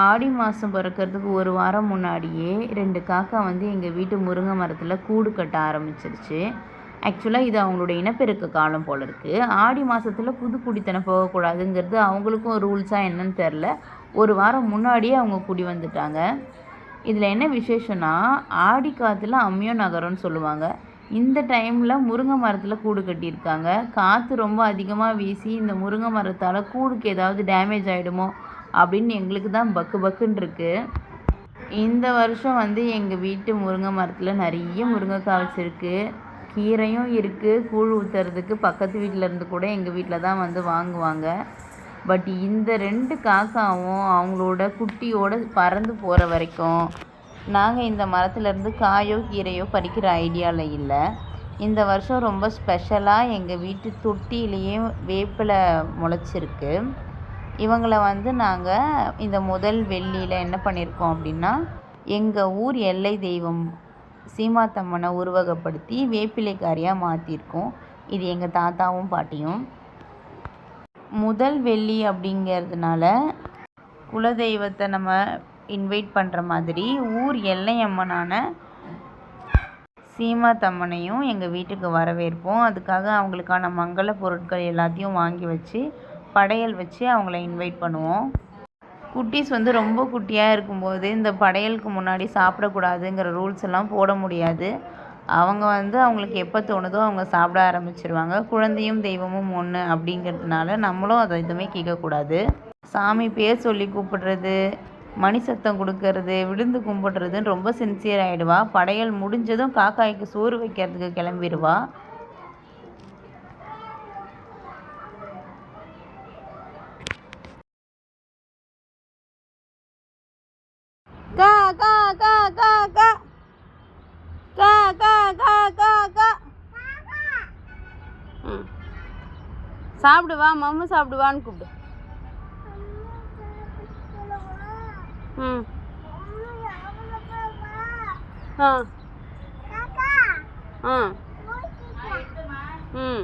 ஆடி மாதம் பிறக்கறதுக்கு ஒரு வாரம் முன்னாடியே 2 காக்கா வந்து எங்கள் வீட்டு முருங்கை மரத்தில் கூடு கட்ட ஆரம்பிச்சிருச்சு. ஆக்சுவலாக இது அவங்களுடைய இனப்பெருக்க காலம் போல இருக்குது. ஆடி மாதத்தில் புது குடித்தனம் போகக்கூடாதுங்கிறது அவங்களுக்கும் ரூல்ஸாக என்னன்னு தெரில. ஒரு வாரம் முன்னாடியே அவங்க குடி வந்துட்டாங்க. இதில் என்ன விசேஷம்னா, ஆடி காற்றுல அம்மியம் நகரம்னு சொல்லுவாங்க. இந்த டைமில் முருங்கை மரத்தில் கூடு கட்டியிருக்காங்க. காற்று ரொம்ப அதிகமாக வீசி இந்த முருங்கை மரத்தால் கூடுக்கு ஏதாவது டேமேஜ் ஆகிடுமோ அப்படின்னு எங்களுக்கு தான் பக்கு பக்குன்னு இருக்குது. இந்த வருஷம் வந்து எங்கள் வீட்டு முருங்கை மரத்தில் நிறைய முருங்கைக்காய் வச்சுருக்கு. கீரையும் இருக்குது. கூழ் ஊற்றுறதுக்கு பக்கத்து வீட்டிலேருந்து கூட எங்கள் வீட்டில் தான் வந்து வாங்குவாங்க. பட் இந்த 2 காக்காவும் அவங்களோட குட்டியோடு பறந்து போகிற வரைக்கும் நாங்கள் இந்த மரத்துலேருந்து காயோ கீரையோ பறிக்கிற ஐடியாவில் இல்லை. இந்த வருஷம் ரொம்ப ஸ்பெஷலாக எங்கள் வீட்டு தொட்டியிலேயே வேப்பிலை முளைச்சிருக்கு. இவங்களை வந்து நாங்கள் இந்த முதல் வெள்ளியில் என்ன பண்ணியிருக்கோம் அப்படின்னா, எங்கள் ஊர் எல்லை தெய்வம் சீமாத்தம்மனை உருவகப்படுத்தி வேப்பிலைக்காரியாக மாற்றிருக்கோம். இது எங்கள் தாத்தாவும் பாட்டியும். முதல் வெள்ளி அப்படிங்கிறதுனால குலதெய்வத்தை நம்ம இன்வைட் பண்ணுற மாதிரி ஊர் எல்லையம்மனான சீமாத்தம்மனையும் எங்கள் வீட்டுக்கு வரவேற்போம். அதுக்காக அவங்களுக்கான மங்கள பொருட்கள் எல்லாத்தையும் வாங்கி வச்சு படையல் வச்சு அவங்கள இன்வைட் பண்ணுவோம். குட்டீஸ் வந்து ரொம்ப குட்டியாக இருக்கும்போது இந்த படையலுக்கு முன்னாடி சாப்பிடக்கூடாதுங்கிற ரூல்ஸ் எல்லாம் போட முடியாது. அவங்க வந்து அவங்களுக்கு எப்போ தோணுதோ அவங்க சாப்பிட ஆரம்பிச்சிருவாங்க. குழந்தையும் தெய்வமும் ஒன்று அப்படிங்கிறதுனால நம்மளும் அதை எதுவுமே கேட்கக்கூடாது. சாமி பேர் சொல்லி கூப்பிடுறது, மணி சத்தம் கொடுக்கறது, விழுந்து கும்பிடுறதுன்னு ரொம்ப சின்சியர் ஆகிடுவா. படையல் முடிஞ்சதும் காக்காய்க்கு சோறு வைக்கிறதுக்கு கிளம்பிடுவா. கா கா கா கா கா கா கா கா கா கா. சாப்பிடுவா, மம்மு சாப்பிடுவான்னு கூப்பிடு. ம் ஆ ஆ ம்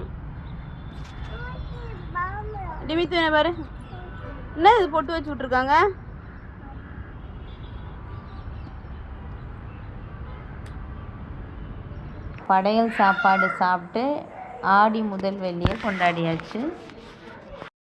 டிமித்து என்ன பாரு, என்ன இது போட்டு வச்சு விட்ருக்காங்க. படையல் சாப்பாடு சாப்பிட்டு ஆடி முதல் வெள்ளியை கொண்டாடியாச்சு.